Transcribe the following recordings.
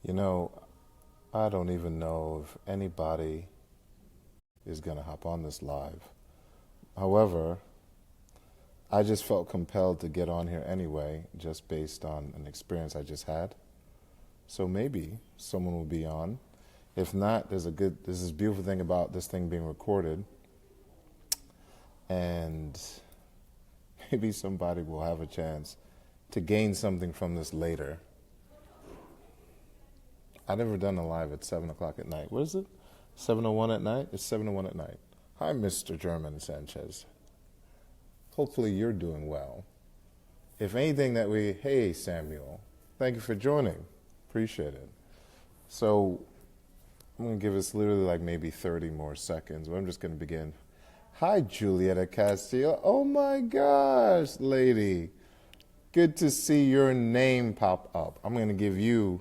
You know, I don't even know if anybody is going to hop on this live. However, I just felt compelled to get on here anyway, just based on an experience I just had. So maybe someone will be on. If not, there's this beautiful thing about this thing being recorded, and maybe somebody will have a chance to gain something from this later. I've never done a live at 7 o'clock at night. What is it? 7:01 at night? It's 7:01 at night. Hi, Mr. German Sanchez. Hopefully you're doing well. If anything hey, Samuel, thank you for joining. Appreciate it. So I'm going to give us literally like maybe 30 more seconds, but I'm just going to begin. Hi, Julieta Castillo. Oh my gosh, lady. Good to see your name pop up. I'm going to give you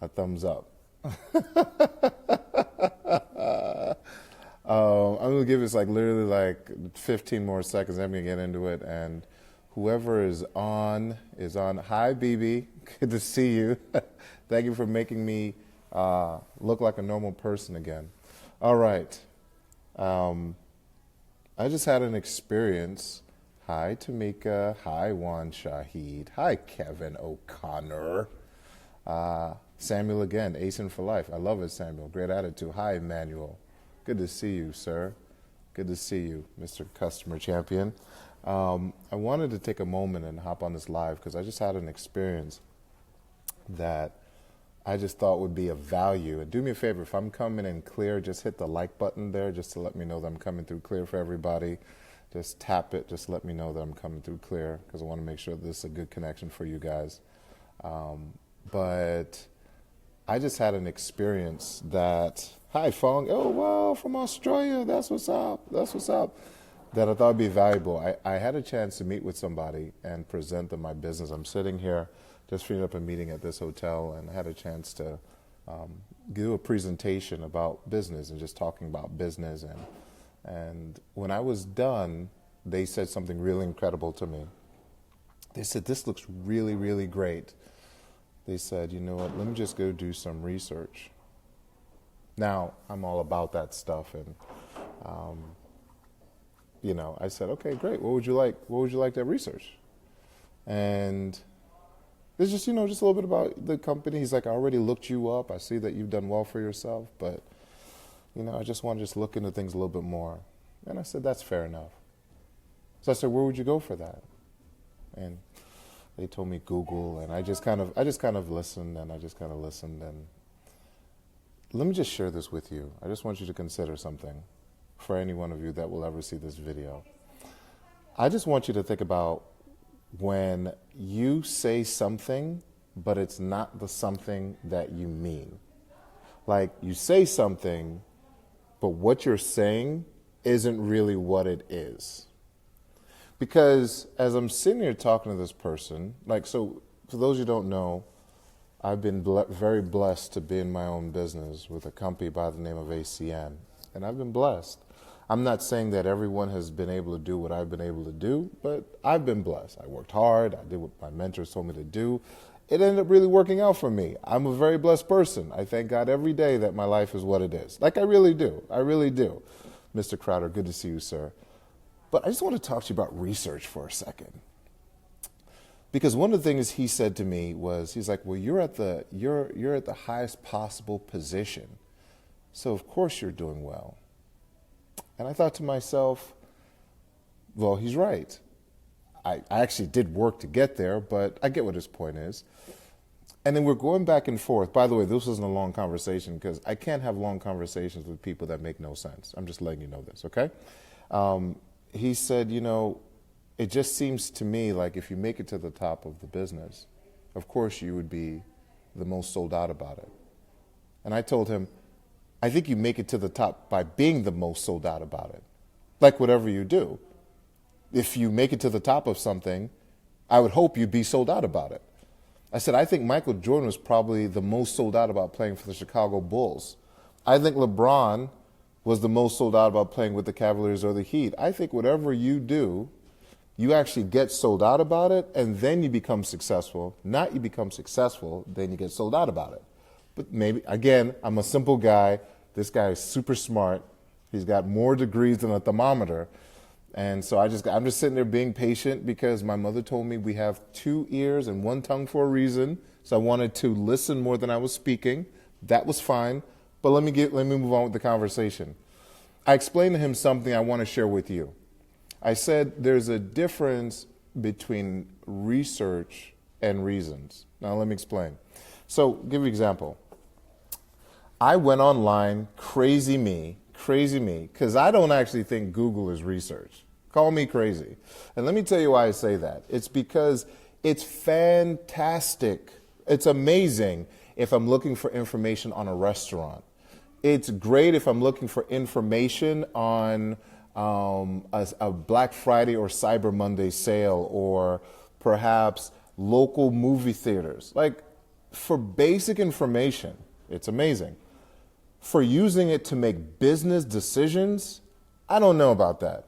a thumbs up. I'm going to give this like literally like 15 more seconds. I'm going to get into it. And whoever is on is on. Hi, BB. Good to see you. Thank you for making me look like a normal person again. All right. I just had an experience. Hi, Tamika. Hi, Juan Shahid. Hi, Kevin O'Connor. Samuel again, Asin for life. I love it, Samuel. Great attitude. Hi, Emmanuel. Good to see you, sir. Good to see you, Mr. Customer Champion. I wanted to take a moment and hop on this live because I just had an experience that I just thought would be of value. And do me a favor, if I'm coming in clear, just hit the like button there just to let me know that I'm coming through clear for everybody. Just tap it, just let me know that I'm coming through clear because I want to make sure this is a good connection for you guys. But I just had an experience that, hi Fong, oh wow, from Australia, that's what's up, that I thought would be valuable. I had a chance to meet with somebody and present them my business. I'm sitting here, just finishing up a meeting at this hotel, and I had a chance to do a presentation about business and just talking about business. And when I was done, they said something really incredible to me. They said, this looks really, really great. They said, you know what, let me just go do some research. Now, I'm all about that stuff. And, I said, okay, great. What would you like to research? And it's just, just a little bit about the company. He's like, I already looked you up. I see that you've done well for yourself, but, I just want to just look into things a little bit more. And I said, that's fair enough. So I said, where would you go for that? And they told me Google, and I just kind of listened, and and let me just share this with you. I just want you to consider something for any one of you that will ever see this video. I just want you to think about when you say something, but it's not the something that you mean. Like you say something, but what you're saying isn't really what it is. Because as I'm sitting here talking to this person, so for those who don't know, I've been very blessed to be in my own business with a company by the name of ACN. And I've been blessed. I'm not saying that everyone has been able to do what I've been able to do, but I've been blessed. I worked hard. I did what my mentors told me to do. It ended up really working out for me. I'm a very blessed person. I thank God every day that my life is what it is. Like I really do. I really do. Mr. Crowder, good to see you, sir. But I just want to talk to you about research for a second. Because one of the things he said to me was, he's like, well, you're at the highest possible position. So of course you're doing well. And I thought to myself, well, he's right. I actually did work to get there, but I get what his point is. And then we're going back and forth. By the way, this wasn't a long conversation because I can't have long conversations with people that make no sense. I'm just letting you know this, okay? He said, it just seems to me like if you make it to the top of the business, of course you would be the most sold out about it. And I told him, I think you make it to the top by being the most sold out about it. Like whatever you do. If you make it to the top of something, I would hope you'd be sold out about it. I said, I think Michael Jordan was probably the most sold out about playing for the Chicago Bulls. I think LeBron was the most sold out about playing with the Cavaliers or the Heat. I think whatever you do, you actually get sold out about it, and then you become successful. Not you become successful, then you get sold out about it. But maybe, again, I'm a simple guy. This guy is super smart. He's got more degrees than a thermometer. And so I'm just sitting there being patient because my mother told me we have 2 ears and 1 tongue for a reason. So I wanted to listen more than I was speaking. That was fine. But let me move on with the conversation. I explained to him something I want to share with you. I said there's a difference between research and reasons. Now let me explain. So give you an example. I went online, crazy me, because I don't actually think Google is research. Call me crazy. And let me tell you why I say that. It's because it's fantastic. It's amazing if I'm looking for information on a restaurant. It's great if I'm looking for information on a Black Friday or Cyber Monday sale, or perhaps local movie theaters. Like, for basic information, it's amazing. For using it to make business decisions, I don't know about that.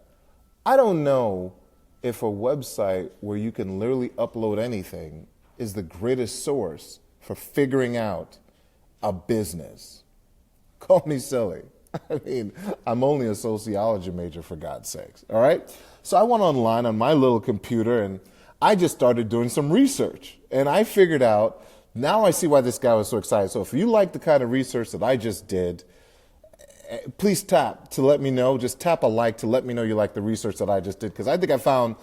I don't know if a website where you can literally upload anything is the greatest source for figuring out a business. Call me silly. I mean, I'm only a sociology major, for God's sakes, all right? So I went online on my little computer and I just started doing some research. And I figured out, now I see why this guy was so excited. So if you like the kind of research that I just did, please tap to let me know. Just tap a like to let me know you like the research that I just did, because I think I found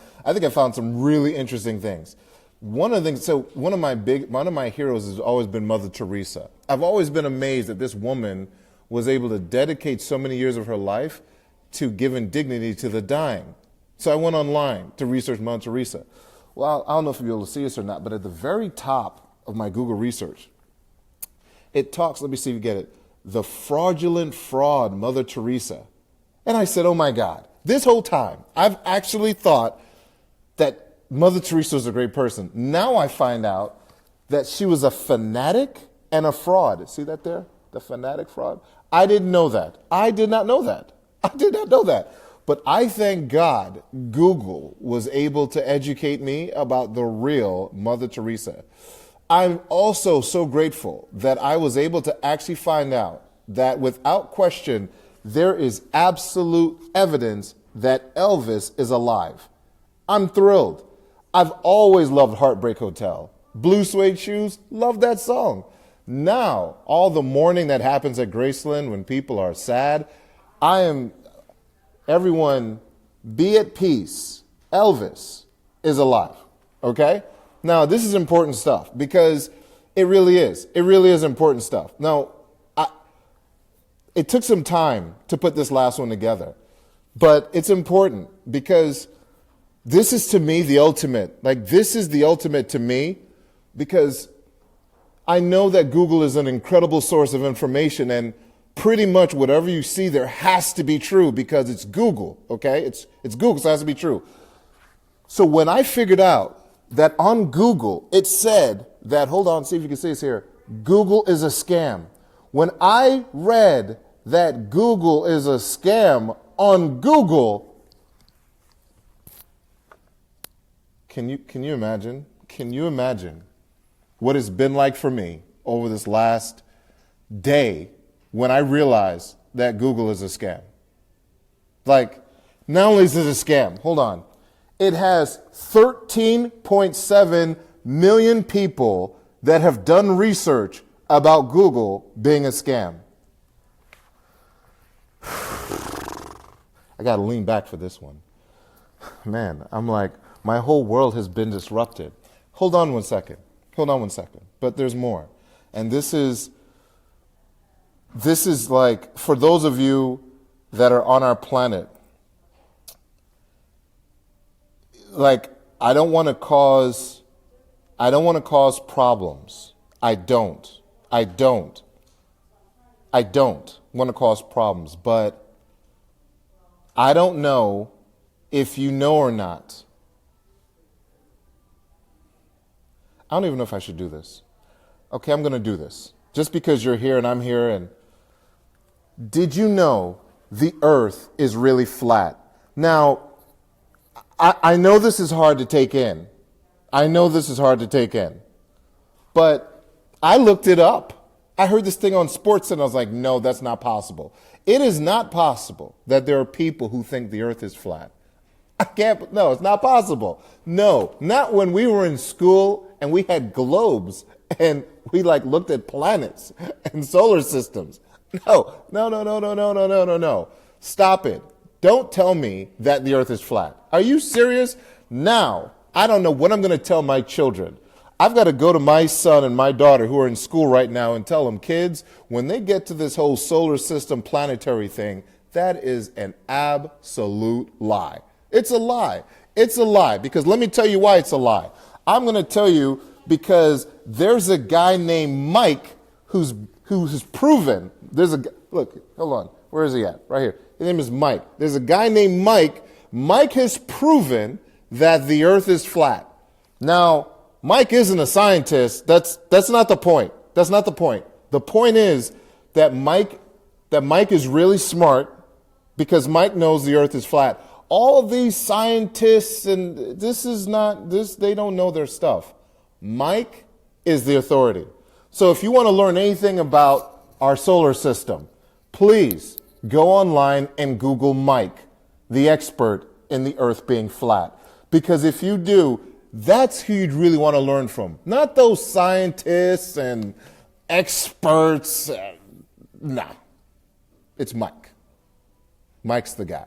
some really interesting things. One of my heroes has always been Mother Teresa. I've always been amazed that this woman was able to dedicate so many years of her life to giving dignity to the dying. So I went online to research Mother Teresa. Well, I don't know if you'll be able to see this or not, but at the very top of my Google research, it talks, let me see if you get it, the fraudulent fraud Mother Teresa. And I said, oh my God, this whole time, I've actually thought that Mother Teresa was a great person. Now I find out that she was a fanatic and a fraud. See that there? The fanatic fraud? I didn't know that. I did not know that. I did not know that. But I thank God Google was able to educate me about the real Mother Teresa. I'm also so grateful that I was able to actually find out that without question, there is absolute evidence that Elvis is alive. I'm thrilled. I've always loved Heartbreak Hotel. Blue Suede Shoes, love that song. Now, all the mourning that happens at Graceland when people are sad, everyone, be at peace. Elvis is alive, okay? Now, this is important stuff because it really is. It really is important stuff. Now, it took some time to put this last one together, but it's important because this is, to me, the ultimate. Like, this is the ultimate to me because I know that Google is an incredible source of information, and pretty much whatever you see there has to be true because it's Google, okay? It's Google, so it has to be true. So when I figured out that on Google, it said that, hold on, see if you can see this here, Google is a scam. When I read that Google is a scam on Google, can you imagine? Can you imagine what it's been like for me over this last day when I realized that Google is a scam? Like, not only is it a scam, hold on, it has 13.7 million people that have done research about Google being a scam. I got to lean back for this one. Man, I'm like, my whole world has been disrupted. Hold on one second. But there's more. And this is like, for those of you that are on our planet, like, I don't want to cause problems. I don't want to cause problems, but I don't know if you know or not. I don't even know if I should do this. Okay, I'm going to do this. Just because you're here and I'm here. And did you know the earth is really flat? Now, I know this is hard to take in. But I looked it up. I heard this thing on sports and I was like, no, that's not possible. It is not possible that there are people who think the earth is flat. No, it's not possible. No, not when we were in school and we had globes and we like looked at planets and solar systems. No. Stop it. Don't tell me that the earth is flat. Are you serious? Now, I don't know what I'm going to tell my children. I've got to go to my son and my daughter who are in school right now and tell them, kids, when they get to this whole solar system planetary thing, that is an absolute lie. It's a lie. It's a lie because let me tell you why it's a lie. I'm going to tell you because there's a guy named Mike who's proven, look, hold on. Where is he at? Right here. His name is Mike. There's a guy named Mike. Mike has proven that the earth is flat. Now, Mike isn't a scientist. That's not the point. That's not the point. The point is that Mike is really smart because Mike knows the earth is flat. All of these scientists and they don't know their stuff. Mike is the authority. So if you want to learn anything about our solar system, please go online and Google Mike, the expert in the earth being flat. Because if you do, that's who you'd really want to learn from. Not those scientists and experts. Nah. It's Mike. Mike's the guy.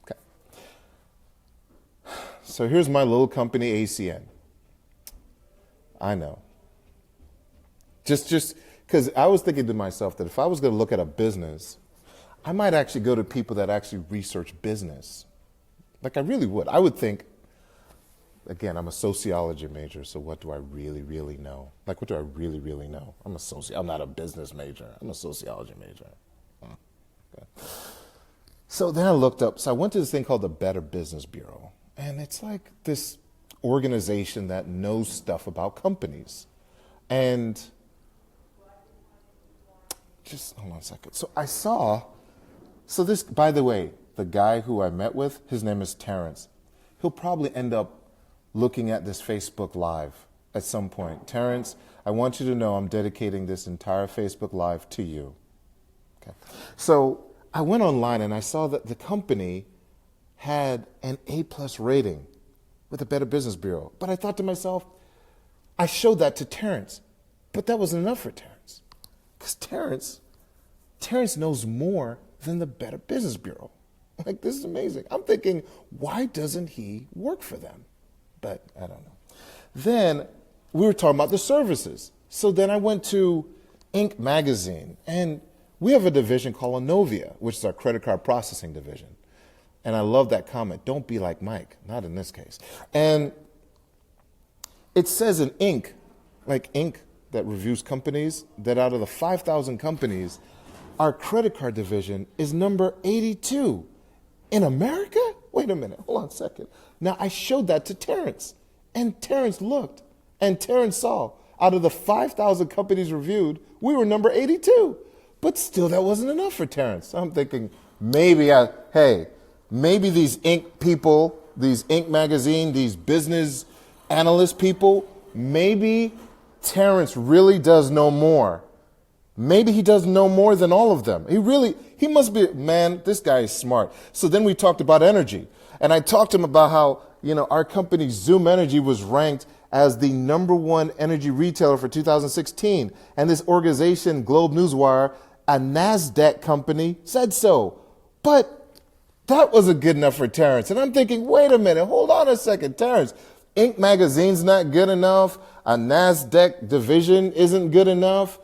Okay. So here's my little company, ACN. I know. Just because I was thinking to myself that if I was going to look at a business, I might actually go to people that actually research business. Like I really would. I would think, again, I'm a sociology major, so what do I really, really know? Like, what do I really, really know? I'm not a business major. I'm a sociology major. Okay. So then I looked up. So I went to this thing called the Better Business Bureau. And it's like this organization that knows stuff about companies. And just hold on a second. So this, by the way, the guy who I met with, his name is Terrence. He'll probably end up looking at this Facebook Live at some point. Terrence, I want you to know I'm dedicating this entire Facebook Live to you. Okay. So I went online and I saw that the company had an A+ rating with the Better Business Bureau. But I thought to myself, I showed that to Terrence, but that wasn't enough for Terrence. Because Terrence knows more than the Better Business Bureau. Like, this is amazing. I'm thinking, why doesn't he work for them? But I don't know. Then we were talking about the services. So then I went to Inc. magazine, and we have a division called Anovia, which is our credit card processing division. And I love that comment. Don't be like Mike. Not in this case. And it says in Inc., like Inc. that reviews companies, that out of the 5,000 companies, our credit card division is number 82. In America? Wait a minute. Hold on a second. Now, I showed that to Terrence. And Terrence looked. And Terrence saw, out of the 5,000 companies reviewed, we were number 82. But still, that wasn't enough for Terrence. I'm thinking, maybe these Inc. people, these Inc. magazine, these business analyst people, maybe Terrence really does know more. Maybe he does know more than all of them. He must be, man, this guy is smart. So then we talked about energy. And I talked to him about how, our company Zoom Energy was ranked as the #1 energy retailer for 2016. And this organization, Globe Newswire, a NASDAQ company, said so. But that wasn't good enough for Terrence. And I'm thinking, wait a minute, hold on a second, Terrence. Inc. magazine's not good enough. A NASDAQ division isn't good enough.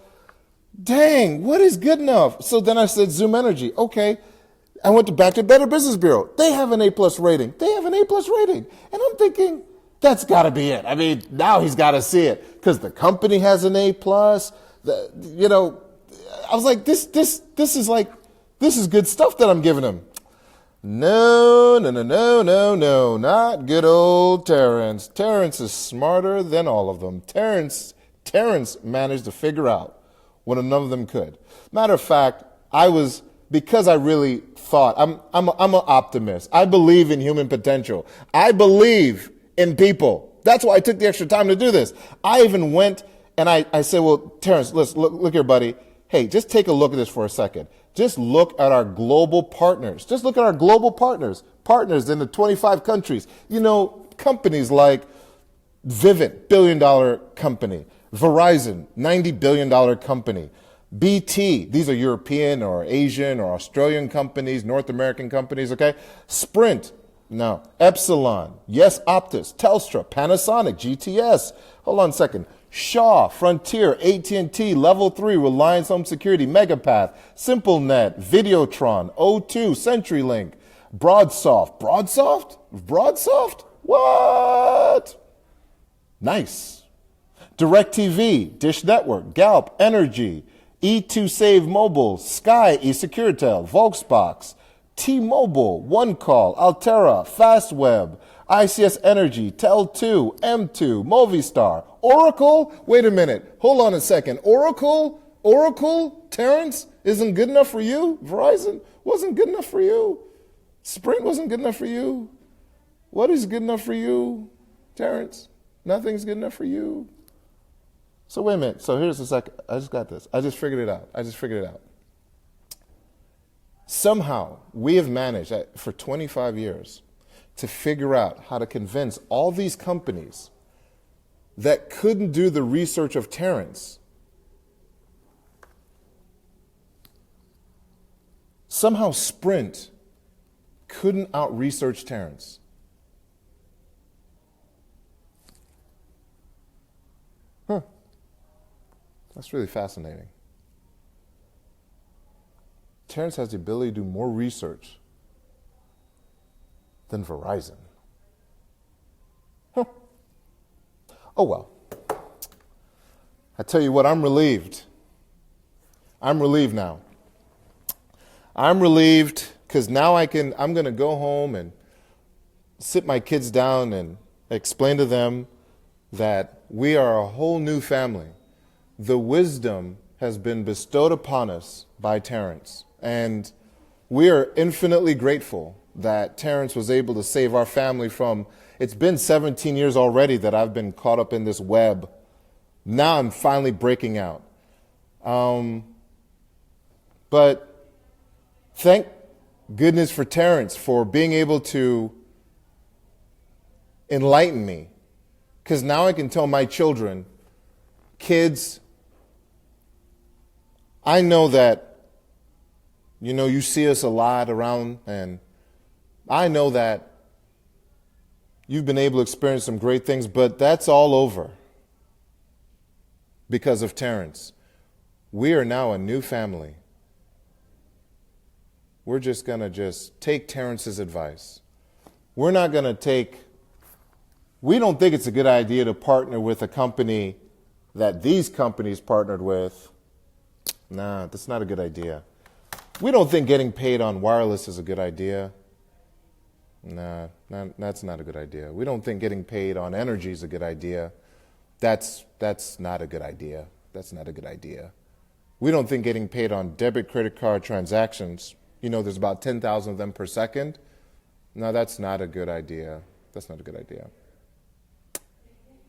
Dang, what is good enough? So then I said Zoom Energy. Okay. I went back to Better Business Bureau. They have an A+ rating. And I'm thinking, that's got to be it. I mean, now he's got to see it because the company has an A+. I was like, this is good stuff that I'm giving him. No, not good old Terrence. Terrence is smarter than all of them. Terrence managed to figure out when none of them could. Matter of fact, because I really thought, I'm an optimist. I believe in human potential. I believe in people. That's why I took the extra time to do this. I even went And I said, well, Terrence, let's look here, buddy. Hey, just take a look at this for a second. Just look at our global partners. Just look at our global partners. Partners in the 25 countries. You know, companies like Vivint, billion-dollar company. Verizon, $90 billion company. BT, these are European or Asian or Australian companies, North American companies, okay? Sprint, no. Epsilon, Yes Optus, Telstra, Panasonic, GTS. Hold on a second. Shaw, Frontier, AT&T, Level 3, Reliance Home Security, Megapath, SimpleNet, Videotron, O2, CenturyLink, Broadsoft. Broadsoft? What? Nice. DirecTV, Dish Network, Galp, Energy, E2Save Mobile, Sky, eSecuritel, Volksbox, T-Mobile, OneCall, Altera, Fastweb, ICS Energy, Tel2, M2, Movistar, Oracle. Wait a minute. Hold on a second. Oracle, Terrence, isn't good enough for you? Verizon wasn't good enough for you? Sprint wasn't good enough for you? What is good enough for you, Terrence? Nothing's good enough for you. So wait a minute. So here's the second. I just got this. I just figured it out. Somehow we have managed for 25 years to figure out how to convince all these companies that couldn't do the research of Terrence. Somehow Sprint couldn't out-research Terrence. That's really fascinating. Terrence has the ability to do more research than Verizon. Oh well. I tell you what, I'm relieved. I'm relieved now. I'm relieved because now I'm going to go home and sit my kids down and explain to them that we are a whole new family. The wisdom has been bestowed upon us by Terrence. And we are infinitely grateful that Terrence was able to save our family from, it's been 17 years already that I've been caught up in this web. Now I'm finally breaking out. But thank goodness for Terrence for being able to enlighten me. Because now I can tell my children, kids, I know that, you see us a lot around, and I know that you've been able to experience some great things, but that's all over because of Terrence. We are now a new family. We're just going to take Terrence's advice. We don't think it's a good idea to partner with a company that these companies partnered with. Nah, that's not a good idea. We don't think getting paid on wireless is a good idea. Nah, that's not a good idea. We don't think getting paid on energy is a good idea. That's not a good idea. That's not a good idea. We don't think getting paid on debit credit card transactions, there's about 10,000 of them per second. No, that's not a good idea. That's not a good idea.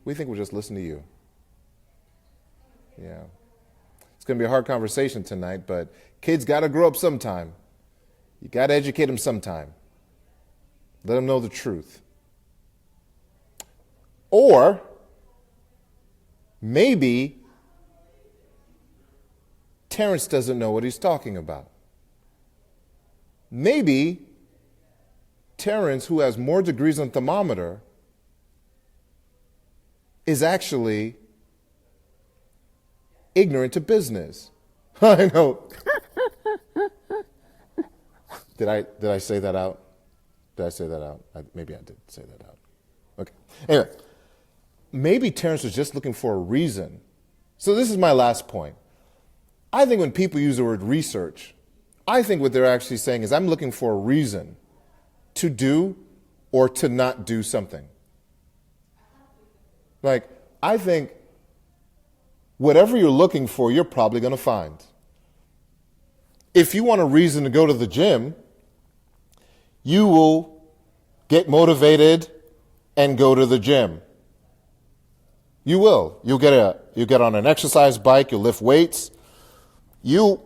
We think we'll just listen to you. Yeah. It's going to be a hard conversation tonight, but kids got to grow up sometime. You got to educate them sometime. Let them know the truth. Or maybe Terrence doesn't know what he's talking about. Maybe Terrence, who has more degrees on thermometer, is actually ignorant to business. I know. Did I say that out? Did I say that out? Maybe I did say that out. Okay. Anyway, maybe Terrence was just looking for a reason. So this is my last point. I think when people use the word research, I think what they're actually saying is I'm looking for a reason to do or to not do something. Like, I think whatever you're looking for, you're probably going to find. If you want a reason to go to the gym, you will get motivated and go to the gym. You will. You'll get on an exercise bike, you'll lift weights. You'll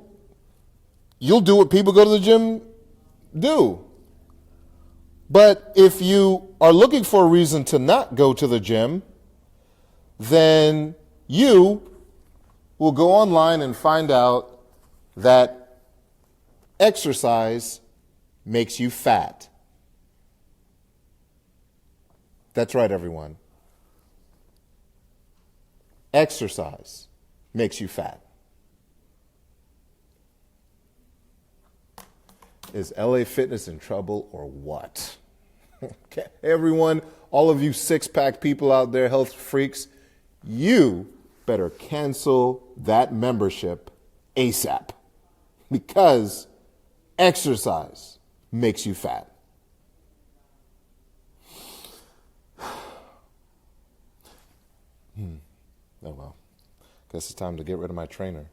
do what people go to the gym do. But if you are looking for a reason to not go to the gym, then you will go online and find out that exercise makes you fat. That's right, everyone. Exercise makes you fat. Is LA Fitness in trouble or what? Okay. Everyone, all of you six-pack people out there, health freaks, you better cancel that membership ASAP because exercise makes you fat. Oh, well. Guess it's time to get rid of my trainer.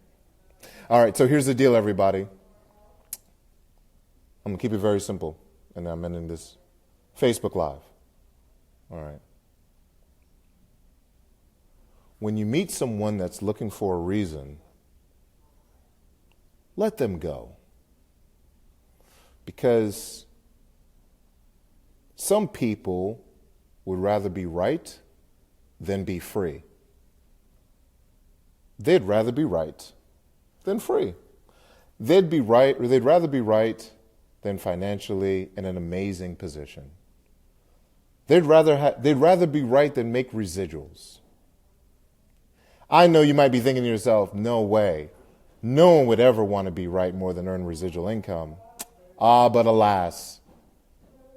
All right, so here's the deal, everybody. I'm going to keep it very simple, and I'm ending this Facebook Live. All right. When you meet someone that's looking for a reason, let them go. Because some people would rather be right than be free. They'd rather be right than free. They'd rather be right than financially in an amazing position. They'd rather be right than make residuals. I know you might be thinking to yourself, no way. No one would ever want to be right more than earn residual income. But alas,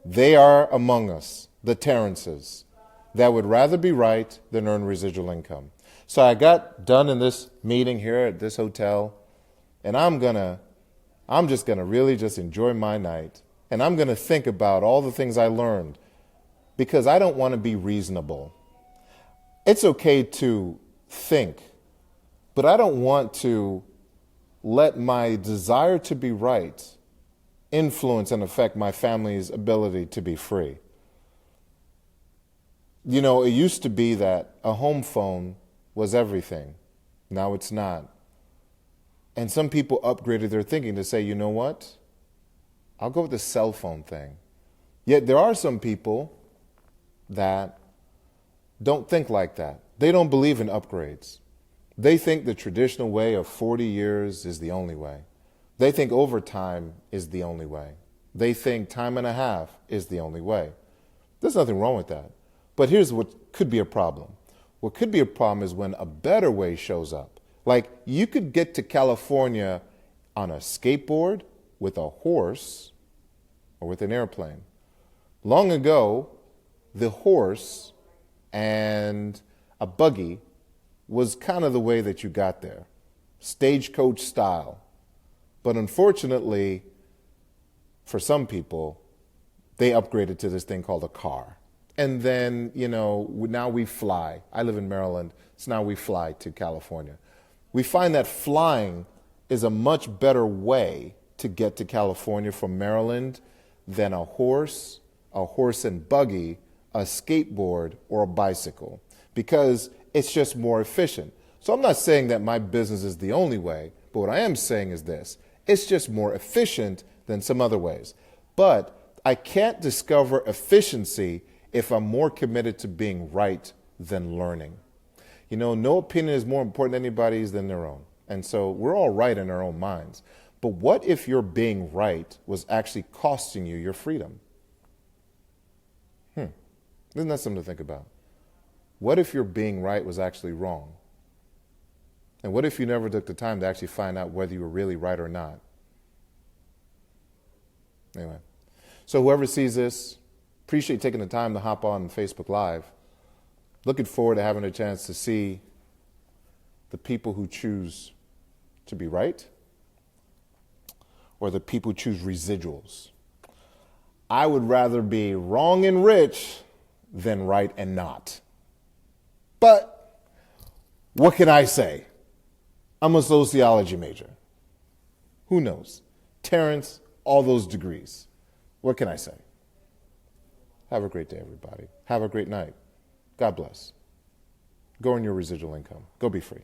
they are among us, the Terrences, that would rather be right than earn residual income. So I got done in this meeting here at this hotel, and I'm just going to really just enjoy my night. And I'm going to think about all the things I learned because I don't want to be reasonable. It's okay to think, but I don't want to let my desire to be right influence and affect my family's ability to be free. You know, it used to be that a home phone was everything. Now it's not. And some people upgraded their thinking to say, you know what? I'll go with the cell phone thing. Yet there are some people that don't think like that. They don't believe in upgrades. They think the traditional way of 40 years is the only way. They think overtime is the only way. They think time and a half is the only way. There's nothing wrong with that. But here's what could be a problem. What could be a problem is when a better way shows up. Like you could get to California on a skateboard, with a horse, or with an airplane. Long ago, the horse and a buggy was kind of the way that you got there, stagecoach style. But unfortunately, for some people, they upgraded to this thing called a car. And then, you know, now we fly. I live in Maryland, so now we fly to California. We find that flying is a much better way to get to California from Maryland than a horse and buggy, a skateboard, or a bicycle, because it's just more efficient. So I'm not saying that my business is the only way, but what I am saying is this. It's just more efficient than some other ways. But I can't discover efficiency if I'm more committed to being right than learning. You know, no opinion is more important to anybody's than their own. And so we're all right in our own minds. But what if your being right was actually costing you your freedom? Isn't that something to think about? What if your being right was actually wrong? And what if you never took the time to actually find out whether you were really right or not? Anyway, so whoever sees this, appreciate taking the time to hop on Facebook Live. Looking forward to having a chance to see the people who choose to be right or the people who choose residuals. I would rather be wrong and rich than right and not. But what can I say? I'm a sociology major. Who knows? Terrence, all those degrees. What can I say? Have a great day, everybody. Have a great night. God bless. Go in your residual income. Go be free.